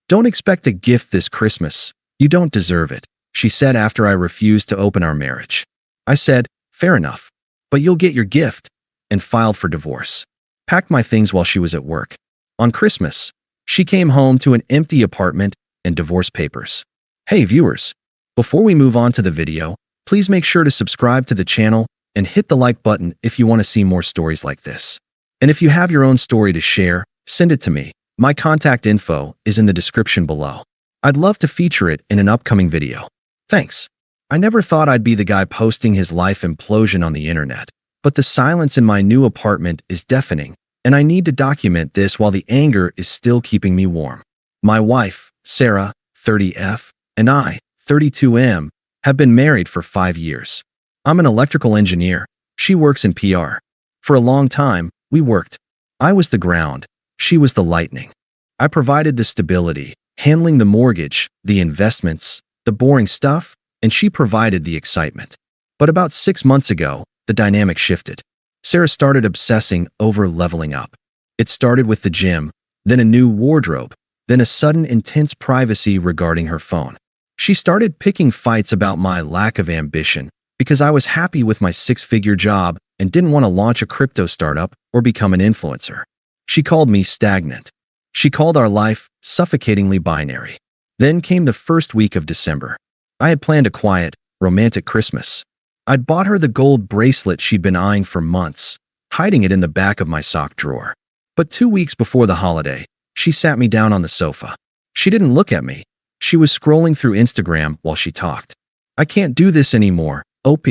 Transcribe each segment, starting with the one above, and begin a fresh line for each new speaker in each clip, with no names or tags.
"Don't expect a gift this Christmas. You don't deserve it," she said after I refused to open our marriage. I said, "Fair enough. But you'll get your gift," and filed for divorce. Packed my things while she was at work. On Christmas, she came home to an empty apartment and divorce papers. Hey viewers, before we move on to the video, please make sure to subscribe to the channel and hit the like button if you want to see more stories like this. And if you have your own story to share, send it to me. My contact info is in the description below. I'd love to feature it in an upcoming video. Thanks. I never thought I'd be the guy posting his life implosion on the internet, but the silence in my new apartment is deafening, and I need to document this while the anger is still keeping me warm. My wife, Sarah, 30F, and I, 32M, have been married for 5 years. I'm an electrical engineer. She works in PR. For a long time, we worked. I was the ground. She was the lightning. I provided the stability, handling the mortgage, the investments, the boring stuff, and she provided the excitement. But about 6 months ago, the dynamic shifted. Sarah started obsessing over leveling up. It started with the gym, then a new wardrobe, then a sudden intense privacy regarding her phone. She started picking fights about my lack of ambition because I was happy with my 6-figure job and didn't want to launch a crypto startup or become an influencer. She called me stagnant. She called our life suffocatingly binary. Then came the first week of December. I had planned a quiet, romantic Christmas. I'd bought her the gold bracelet she'd been eyeing for months, hiding it in the back of my sock drawer. But 2 weeks before the holiday, she sat me down on the sofa. She didn't look at me. She was scrolling through Instagram while she talked. "I can't do this anymore, OP,"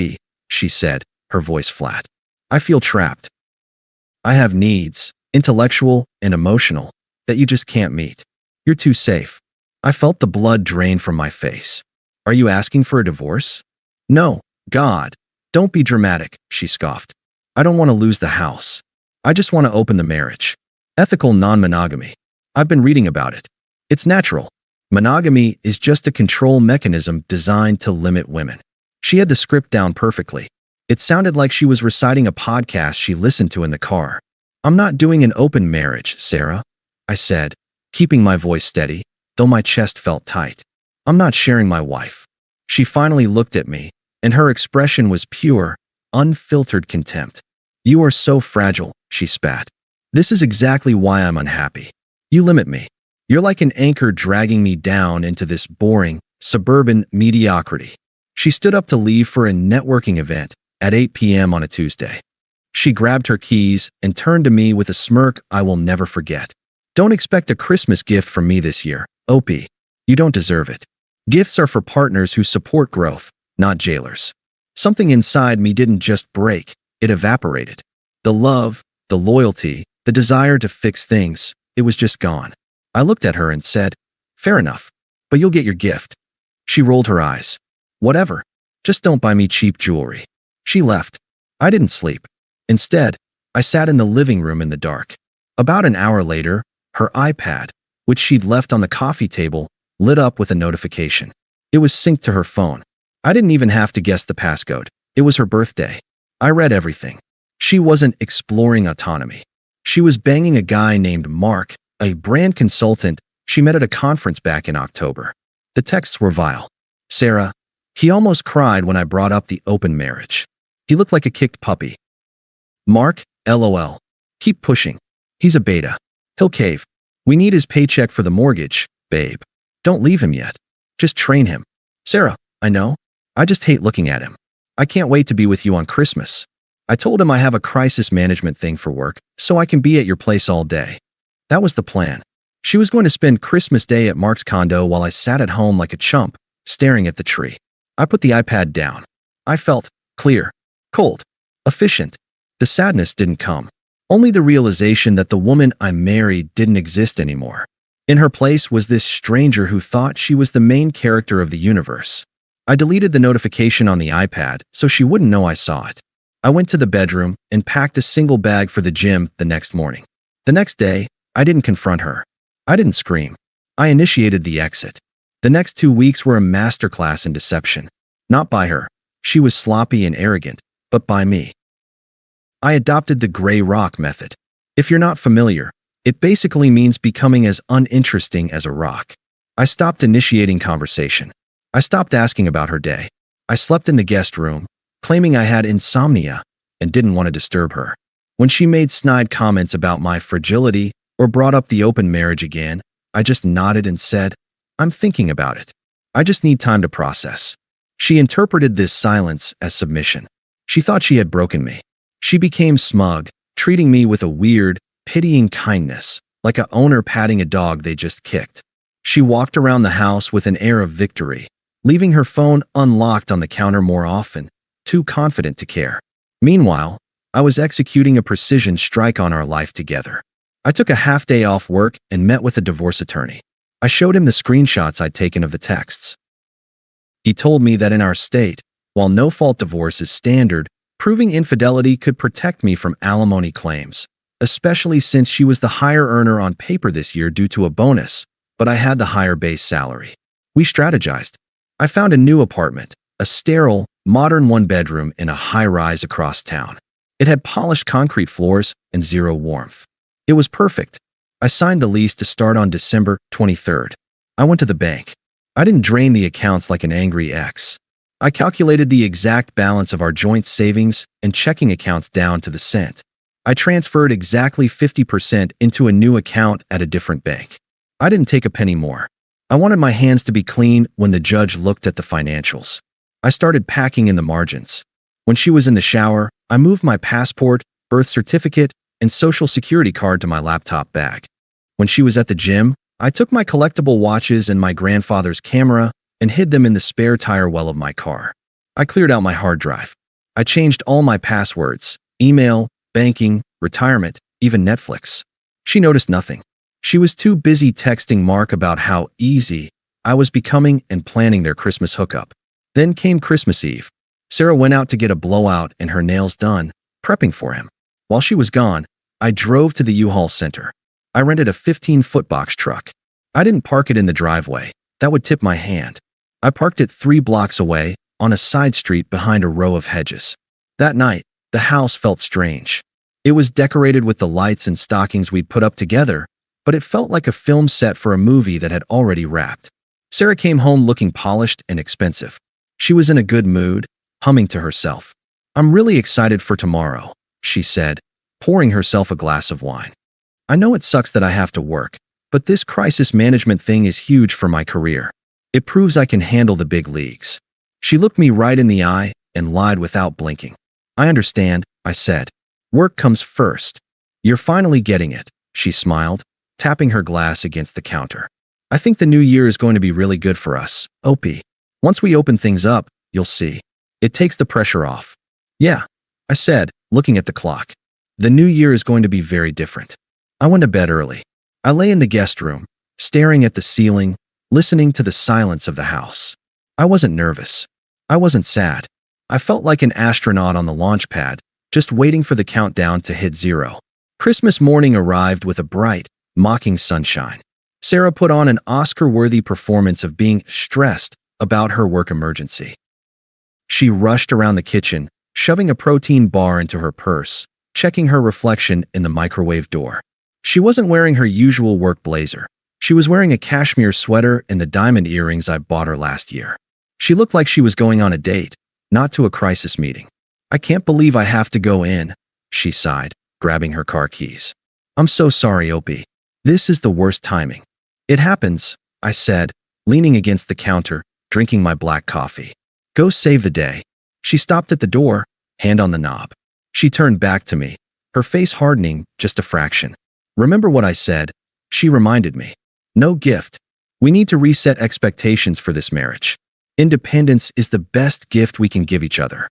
she said, her voice flat. "I feel trapped. I have needs, intellectual and emotional, that you just can't meet. You're too safe." I felt the blood drain from my face. "Are you asking for a divorce?" "No, God, don't be dramatic," she scoffed. "I don't want to lose the house. I just want to open the marriage. Ethical non-monogamy. I've been reading about it. It's natural. Monogamy is just a control mechanism designed to limit women." She had the script down perfectly. It sounded like she was reciting a podcast she listened to in the car. "I'm not doing an open marriage, Sarah," I said, keeping my voice steady, though my chest felt tight. "I'm not sharing my wife." She finally looked at me, and her expression was pure, unfiltered contempt. "You are so fragile," she spat. "This is exactly why I'm unhappy. You limit me. You're like an anchor dragging me down into this boring, suburban mediocrity." She stood up to leave for a networking event at 8 p.m. on a Tuesday. She grabbed her keys and turned to me with a smirk I will never forget. "Don't expect a Christmas gift from me this year, OP. You don't deserve it. Gifts are for partners who support growth, not jailers." Something inside me didn't just break, it evaporated. The love, the loyalty, the desire to fix things, it was just gone. I looked at her and said, "Fair enough, but you'll get your gift." She rolled her eyes. "Whatever. Just don't buy me cheap jewelry." She left. I didn't sleep. Instead, I sat in the living room in the dark. About an hour later, her iPad, which she'd left on the coffee table, lit up with a notification. It was synced to her phone. I didn't even have to guess the passcode. It was her birthday. I read everything. She wasn't exploring autonomy. She was banging a guy named Mark, a brand consultant she met at a conference back in October. The texts were vile. "Sarah, he almost cried when I brought up the open marriage. He looked like a kicked puppy. Mark, LOL. Keep pushing. He's a beta. He'll cave. We need his paycheck for the mortgage, babe. Don't leave him yet. Just train him. Sarah, I know. I just hate looking at him. I can't wait to be with you on Christmas. I told him I have a crisis management thing for work, so I can be at your place all day." That was the plan. She was going to spend Christmas Day at Mark's condo while I sat at home like a chump, staring at the tree. I put the iPad down. I felt clear, cold, efficient. The sadness didn't come. Only the realization that the woman I married didn't exist anymore. In her place was this stranger who thought she was the main character of the universe. I deleted the notification on the iPad so she wouldn't know I saw it. I went to the bedroom and packed a single bag for the gym the next morning. The next day, I didn't confront her. I didn't scream. I initiated the exit. The next 2 weeks were a masterclass in deception. Not by her. She was sloppy and arrogant, but by me. I adopted the gray rock method. If you're not familiar, it basically means becoming as uninteresting as a rock. I stopped initiating conversation. I stopped asking about her day. I slept in the guest room, claiming I had insomnia and didn't want to disturb her. When she made snide comments about my fragility or brought up the open marriage again, I just nodded and said, "I'm thinking about it. I just need time to process." She interpreted this silence as submission. She thought she had broken me. She became smug, treating me with a weird, pitying kindness, like a owner patting a dog they just kicked. She walked around the house with an air of victory, leaving her phone unlocked on the counter more often, too confident to care. Meanwhile, I was executing a precision strike on our life together. I took a half day off work and met with a divorce attorney. I showed him the screenshots I'd taken of the texts. He told me that in our state, while no-fault divorce is standard, proving infidelity could protect me from alimony claims, especially since she was the higher earner on paper this year due to a bonus, but I had the higher base salary. We strategized. I found a new apartment, a sterile, modern one-bedroom in a high-rise across town. It had polished concrete floors and zero warmth. It was perfect. I signed the lease to start on December 23rd. I went to the bank. I didn't drain the accounts like an angry ex. I calculated the exact balance of our joint savings and checking accounts down to the cent. I transferred exactly 50% into a new account at a different bank. I didn't take a penny more. I wanted my hands to be clean when the judge looked at the financials. I started packing in the margins. When she was in the shower, I moved my passport, birth certificate, and social security card to my laptop bag. When she was at the gym, I took my collectible watches and my grandfather's camera and hid them in the spare tire well of my car. I cleared out my hard drive. I changed all my passwords, email, banking, retirement, even Netflix. She noticed nothing. She was too busy texting Mark about how easy I was becoming and planning their Christmas hookup. Then came Christmas Eve. Sarah went out to get a blowout and her nails done, prepping for him. While she was gone, I drove to the U-Haul Center. I rented a 15-foot box truck. I didn't park it in the driveway. That would tip my hand. I parked it 3 blocks away, on a side street behind a row of hedges. That night, the house felt strange. It was decorated with the lights and stockings we'd put up together, but it felt like a film set for a movie that had already wrapped. Sarah came home looking polished and expensive. She was in a good mood, humming to herself. "I'm really excited for tomorrow," she said, pouring herself a glass of wine. "I know it sucks that I have to work, but this crisis management thing is huge for my career. It proves I can handle the big leagues." She looked me right in the eye and lied without blinking. "I understand," I said. "Work comes first." "You're finally getting it," she smiled, tapping her glass against the counter. "I think the new year is going to be really good for us, Opie. Once we open things up, you'll see. It takes the pressure off." "Yeah," I said, looking at the clock. "The new year is going to be very different." I went to bed early. I lay in the guest room, staring at the ceiling, listening to the silence of the house. I wasn't nervous. I wasn't sad. I felt like an astronaut on the launch pad, just waiting for the countdown to hit 0. Christmas morning arrived with a bright, mocking sunshine. Sarah put on an Oscar-worthy performance of being stressed about her work emergency. She rushed around the kitchen, shoving a protein bar into her purse, checking her reflection in the microwave door. She wasn't wearing her usual work blazer. She was wearing a cashmere sweater and the diamond earrings I bought her last year. She looked like she was going on a date, not to a crisis meeting. "I can't believe I have to go in," she sighed, grabbing her car keys. "I'm so sorry, Opie. This is the worst timing." "It happens," I said, leaning against the counter, drinking my black coffee. "Go save the day." She stopped at the door, hand on the knob. She turned back to me, her face hardening just a fraction. "Remember what I said?" She reminded me. "No gift. We need to reset expectations for this marriage. Independence is the best gift we can give each other."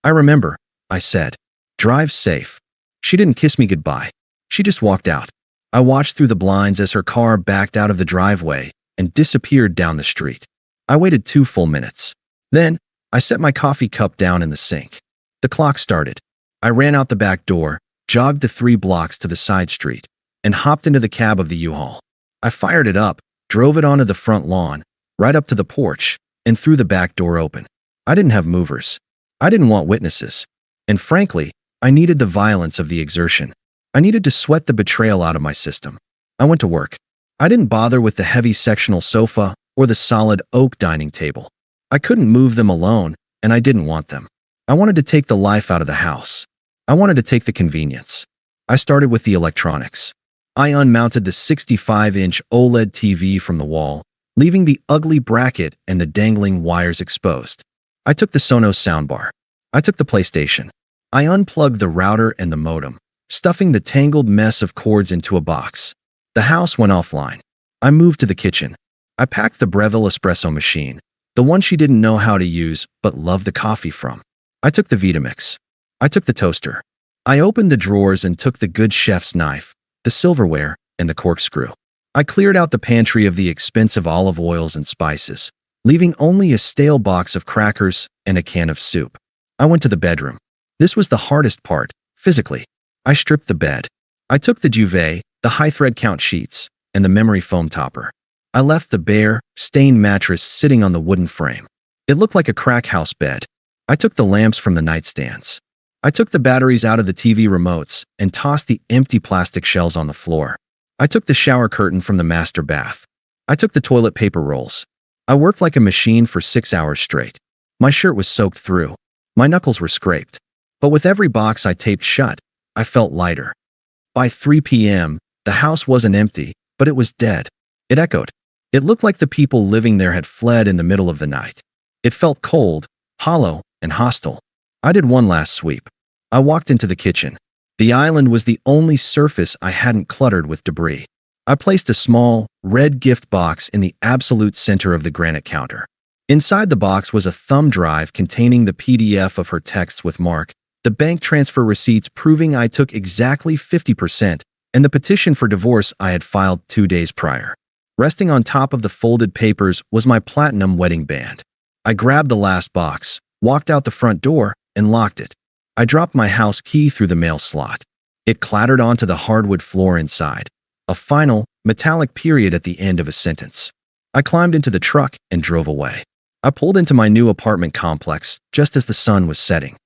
"I remember," I said. "Drive safe." She didn't kiss me goodbye. She just walked out. I watched through the blinds as her car backed out of the driveway and disappeared down the street. I waited 2 full minutes. Then, I set my coffee cup down in the sink. The clock started. I ran out the back door, jogged the 3 blocks to the side street, and hopped into the cab of the U-Haul. I fired it up, drove it onto the front lawn, right up to the porch, and threw the back door open. I didn't have movers. I didn't want witnesses. And frankly, I needed the violence of the exertion. I needed to sweat the betrayal out of my system. I went to work. I didn't bother with the heavy sectional sofa or the solid oak dining table. I couldn't move them alone, and I didn't want them. I wanted to take the life out of the house. I wanted to take the convenience. I started with the electronics. I unmounted the 65-inch OLED TV from the wall, leaving the ugly bracket and the dangling wires exposed. I took the Sonos soundbar. I took the PlayStation. I unplugged the router and the modem, stuffing the tangled mess of cords into a box. The house went offline. I moved to the kitchen. I packed the Breville espresso machine, the one she didn't know how to use but loved the coffee from. I took the Vitamix. I took the toaster. I opened the drawers and took the good chef's knife, the silverware, and the corkscrew. I cleared out the pantry of the expensive olive oils and spices, leaving only a stale box of crackers and a can of soup. I went to the bedroom. This was the hardest part, physically. I stripped the bed. I took the duvet, the high thread count sheets, and the memory foam topper. I left the bare, stained mattress sitting on the wooden frame. It looked like a crack house bed. I took the lamps from the nightstands. I took the batteries out of the TV remotes and tossed the empty plastic shells on the floor. I took the shower curtain from the master bath. I took the toilet paper rolls. I worked like a machine for 6 hours straight. My shirt was soaked through. My knuckles were scraped. But with every box I taped shut, I felt lighter. By 3 p.m., the house wasn't empty, but it was dead. It echoed. It looked like the people living there had fled in the middle of the night. It felt cold, hollow, and hostile. I did one last sweep. I walked into the kitchen. The island was the only surface I hadn't cluttered with debris. I placed a small, red gift box in the absolute center of the granite counter. Inside the box was a thumb drive containing the PDF of her texts with Mark, the bank transfer receipts proving I took exactly 50%, and the petition for divorce I had filed 2 days prior. Resting on top of the folded papers was my platinum wedding band. I grabbed the last box, walked out the front door, and locked it. I dropped my house key through the mail slot. It clattered onto the hardwood floor inside, a final, metallic period at the end of a sentence. I climbed into the truck and drove away. I pulled into my new apartment complex just as the sun was setting.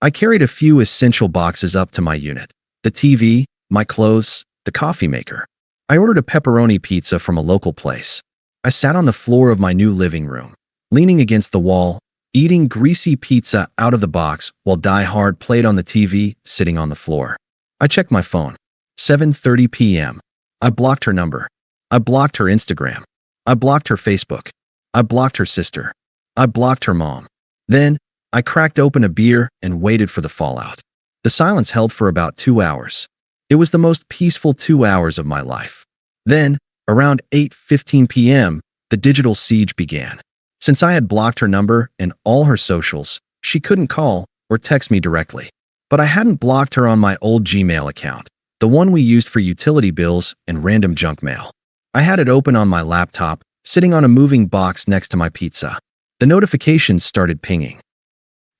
I carried a few essential boxes up to my unit: the TV, my clothes, the coffee maker. I ordered a pepperoni pizza from a local place. I sat on the floor of my new living room, leaning against the wall, eating greasy pizza out of the box while Die Hard played on the TV sitting on the floor. I checked my phone. 7:30 p.m. I blocked her number. I blocked her Instagram. I blocked her Facebook. I blocked her sister. I blocked her mom. Then, I cracked open a beer and waited for the fallout. The silence held for about 2 hours. It was the most peaceful 2 hours of my life. Then, around 8:15 p.m., the digital siege began. Since I had blocked her number and all her socials, she couldn't call or text me directly. But I hadn't blocked her on my old Gmail account, the one we used for utility bills and random junk mail. I had it open on my laptop, sitting on a moving box next to my pizza. The notifications started pinging.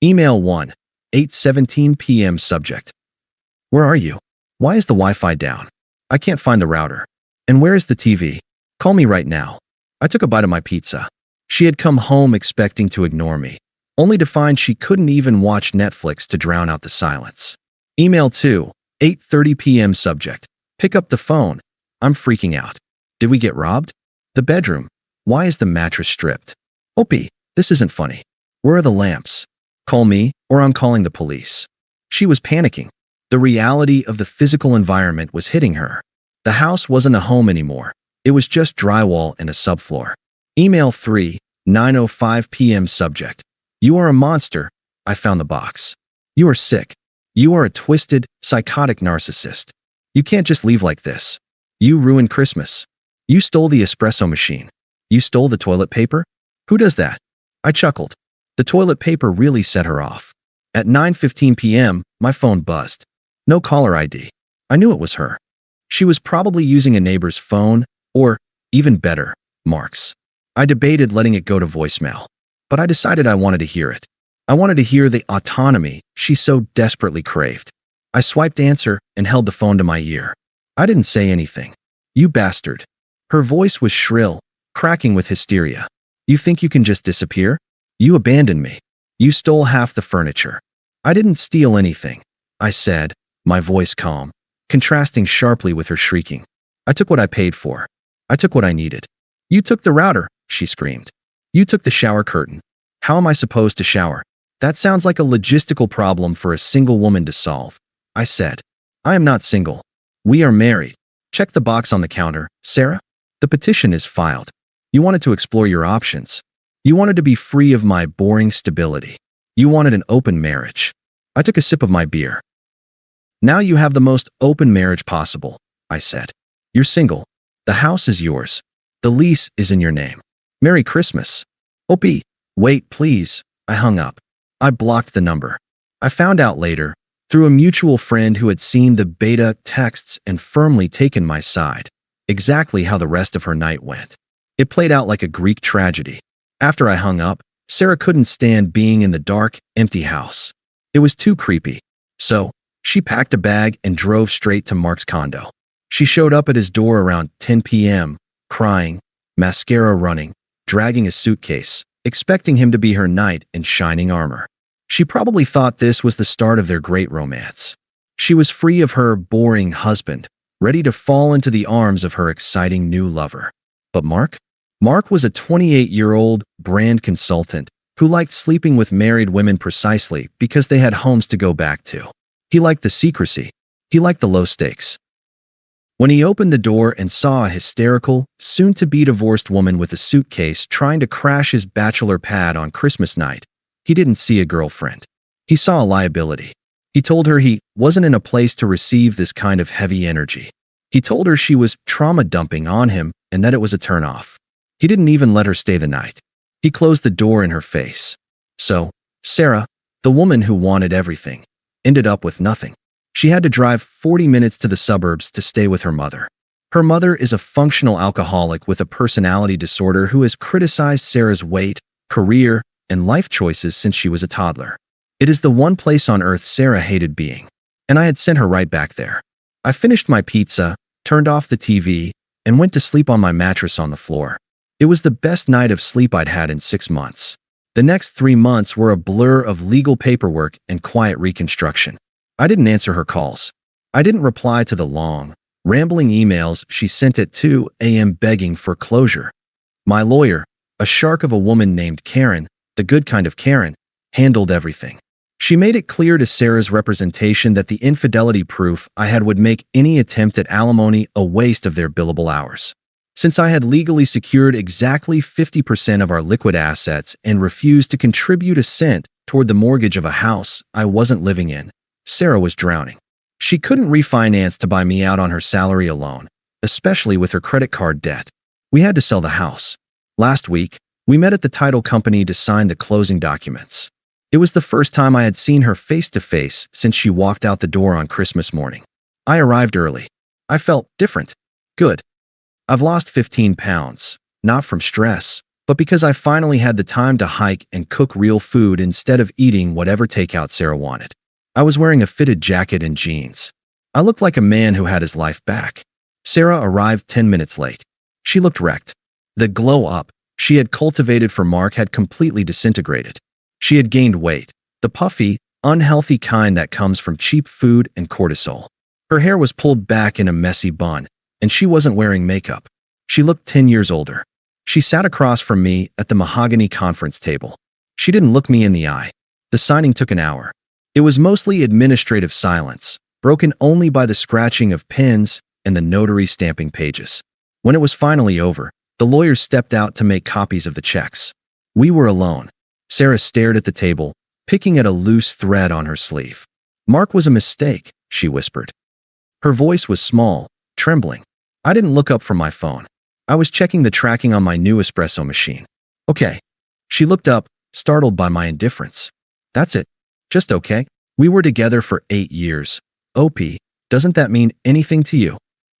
Email 1, 8:17 p.m. Subject: Where are you? Why is the Wi-Fi down? I can't find the router. And where is the TV? Call me right now. I took a bite of my pizza. She had come home expecting to ignore me, only to find she couldn't even watch Netflix to drown out the silence. Email 2, 8:30 p.m. Subject: Pick up the phone. I'm freaking out. Did we get robbed? The bedroom. Why is the mattress stripped? Opie, this isn't funny. Where are the lamps? Call me, or I'm calling the police. She was panicking. The reality of the physical environment was hitting her. The house wasn't a home anymore. It was just drywall and a subfloor. Email 3, 9:05 p.m. Subject: You are a monster. I found the box. You are sick. You are a twisted, psychotic narcissist. You can't just leave like this. You ruined Christmas. You stole the espresso machine. You stole the toilet paper? Who does that? I chuckled. The toilet paper really set her off. At 9:15 p.m., my phone buzzed. No caller ID. I knew it was her. She was probably using a neighbor's phone, or, even better, Mark's. I debated letting it go to voicemail, but I decided I wanted to hear it. I wanted to hear the autonomy she so desperately craved. I swiped answer and held the phone to my ear. I didn't say anything. You bastard. Her voice was shrill, cracking with hysteria. You think you can just disappear? You abandoned me. You stole half the furniture. I didn't steal anything, I said, my voice calm, contrasting sharply with her shrieking. I took what I paid for. I took what I needed. You took the router, she screamed. You took the shower curtain. How am I supposed to shower? That sounds like a logistical problem for a single woman to solve, I said. I am not single. We are married. Check the box on the counter, Sarah. The petition is filed. You wanted to explore your options. You wanted to be free of my boring stability. You wanted an open marriage. I took a sip of my beer. Now you have the most open marriage possible, I said. You're single. The house is yours. The lease is in your name. Merry Christmas. Opie, wait, please. I hung up. I blocked the number. I found out later, through a mutual friend who had seen the beta texts and firmly taken my side, exactly how the rest of her night went. It played out like a Greek tragedy. After I hung up, Sarah couldn't stand being in the dark, empty house. It was too creepy. So, she packed a bag and drove straight to Mark's condo. She showed up at his door around 10 p.m., crying, mascara running, dragging a suitcase, expecting him to be her knight in shining armor. She probably thought this was the start of their great romance. She was free of her boring husband, ready to fall into the arms of her exciting new lover. But Mark? Mark was a 28-year-old brand consultant who liked sleeping with married women precisely because they had homes to go back to. He liked the secrecy. He liked the low stakes. When he opened the door and saw a hysterical, soon-to-be divorced woman with a suitcase trying to crash his bachelor pad on Christmas night, he didn't see a girlfriend. He saw a liability. He told her he wasn't in a place to receive this kind of heavy energy. He told her she was trauma dumping on him and that it was a turnoff. He didn't even let her stay the night. He closed the door in her face. So, Sarah, the woman who wanted everything, ended up with nothing. She had to drive 40 minutes to the suburbs to stay with her mother. Her mother is a functional alcoholic with a personality disorder who has criticized Sarah's weight, career, and life choices since she was a toddler. It is the one place on earth Sarah hated being, and I had sent her right back there. I finished my pizza, turned off the TV, and went to sleep on my mattress on the floor. It was the best night of sleep I'd had in 6 months. The next 3 months were a blur of legal paperwork and quiet reconstruction. I didn't answer her calls. I didn't reply to the long, rambling emails she sent at 2 a.m. begging for closure. My lawyer, a shark of a woman named Karen, the good kind of Karen, handled everything. She made it clear to Sarah's representation that the infidelity proof I had would make any attempt at alimony a waste of their billable hours. Since I had legally secured exactly 50% of our liquid assets and refused to contribute a cent toward the mortgage of a house I wasn't living in, Sarah was drowning. She couldn't refinance to buy me out on her salary alone, especially with her credit card debt. We had to sell the house. Last week, we met at the title company to sign the closing documents. It was the first time I had seen her face-to-face since she walked out the door on Christmas morning. I arrived early. I felt different. Good. I've lost 15 pounds, not from stress, but because I finally had the time to hike and cook real food instead of eating whatever takeout Sarah wanted. I was wearing a fitted jacket and jeans. I looked like a man who had his life back. Sarah arrived 10 minutes late. She looked wrecked. The glow-up she had cultivated for Mark had completely disintegrated. She had gained weight, the puffy, unhealthy kind that comes from cheap food and cortisol. Her hair was pulled back in a messy bun, and she wasn't wearing makeup. She looked 10 years older. She sat across from me at the mahogany conference table. She didn't look me in the eye. The signing took an hour. It was mostly administrative silence, broken only by the scratching of pens and the notary stamping pages. When it was finally over, the lawyers stepped out to make copies of the checks. We were alone. Sarah stared at the table, picking at a loose thread on her sleeve. Mark was a mistake, she whispered. Her voice was small, trembling. I didn't look up from my phone. I was checking the tracking on my new espresso machine. Okay. She looked up, startled by my indifference. That's it. Just okay. We were together for 8 years. OP, doesn't that mean anything to you?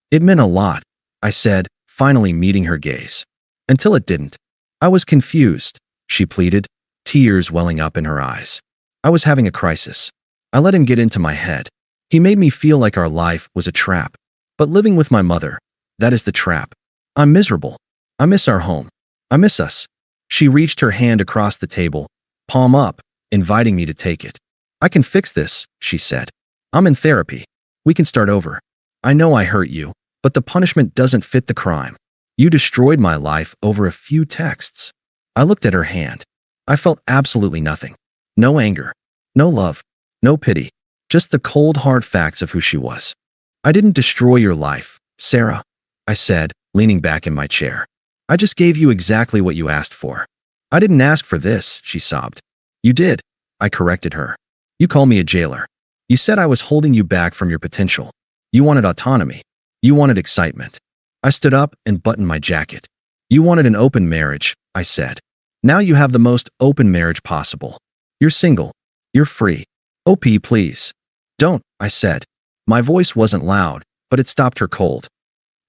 It meant a lot, I said, finally meeting her gaze. Until it didn't. I was confused, she pleaded, tears welling up in her eyes. I was having a crisis. I let him get into my head. He made me feel like our life was a trap. But living with my mother, that is the trap. I'm miserable. I miss our home. I miss us. She reached her hand across the table, palm up, inviting me to take it. I can fix this, she said. I'm in therapy. We can start over. I know I hurt you, but the punishment doesn't fit the crime. You destroyed my life over a few texts. I looked at her hand. I felt absolutely nothing. No anger. No love. No pity. Just the cold, hard facts of who she was. I didn't destroy your life, Sarah, I said, leaning back in my chair. I just gave you exactly what you asked for. I didn't ask for this, she sobbed. You did, I corrected her. You called me a jailer. You said I was holding you back from your potential. You wanted autonomy. You wanted excitement. I stood up and buttoned my jacket. You wanted an open marriage, I said. Now you have the most open marriage possible. You're single. You're free. OP, please. Don't, I said. My voice wasn't loud, but it stopped her cold.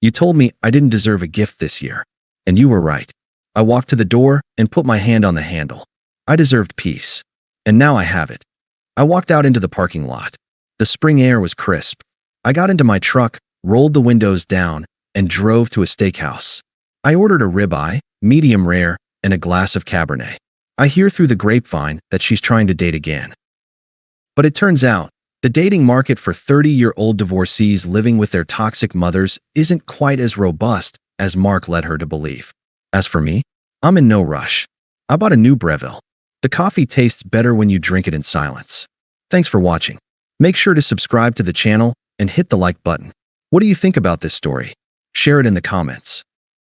You told me I didn't deserve a gift this year. And you were right. I walked to the door and put my hand on the handle. I deserved peace. And now I have it. I walked out into the parking lot. The spring air was crisp. I got into my truck, rolled the windows down, and drove to a steakhouse. I ordered a ribeye, medium rare, and a glass of Cabernet. I hear through the grapevine that she's trying to date again. But it turns out, the dating market for 30-year-old divorcees living with their toxic mothers isn't quite as robust as Mark led her to believe. As for me, I'm in no rush. I bought a new Breville. The coffee tastes better when you drink it in silence. Thanks for watching. Make sure to subscribe to the channel and hit the like button. What do you think about this story? Share it in the comments.